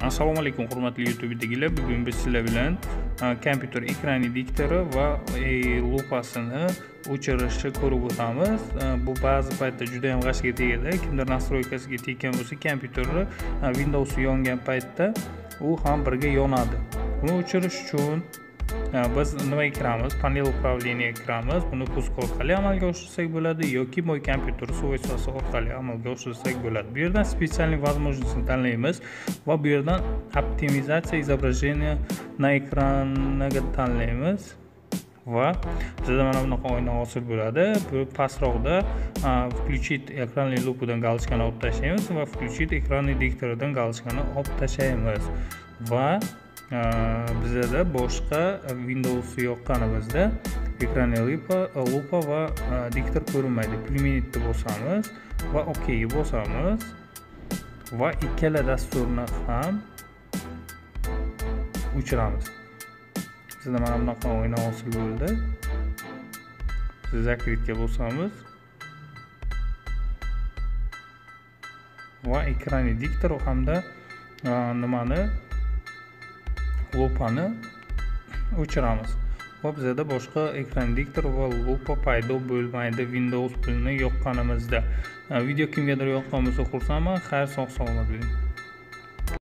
Assalomu alaykum hurmatli YouTube'dagilar. Bugun biz sizlar bilan kompyuter ekrani diktori va lupasini o'chirishni ko'rib o'tamiz. Bu ba'zi paytda juda ham g'ashga tegadi. Kimdir nastroykasiga tekkan bo'lsa, kompyuteri Windows yongan paytda u ham birga yonadi. Buni o'chirish uchun biz nimaga kiramiz? Panel управления kiramiz. Buni pust orqali amalga oshirsak bo'ladi yoki mo'y kompyuter svойствоsi orqali amalga oshirsak bo'ladi. Bu yerdan специальный возможностьni tanlaymiz va bu yerdan optimizatsiya изображения на ekraniga tanlaymiz va bizda mana bunaqa oyna hosil bo'ladi. Bu pastroqda включить экранный lupidan galочкani olib tashlaymiz va включить экранный diktoridan galочкani olib tashlaymiz va bizda boshqa Windows yoqqanimizda ekranli lupa va diktor ko'rinmaydi. Priminitni bosamiz va OK ga bosamiz va ikkala dasturni ham o'chiramiz. Bizda mana bunaqa o'yin hosil bo'ldi. Zakritga bosamiz va ekranli diktor hamda nimani lupani o'chiramiz. Va bizda boshqa ekran diktor va lupa paydo bo'lmaydi Windows pulini yoqqanimizda. Video kimgadir yoqqan bo'lsa xursandman. Xayr, sog' salomat bo'ling.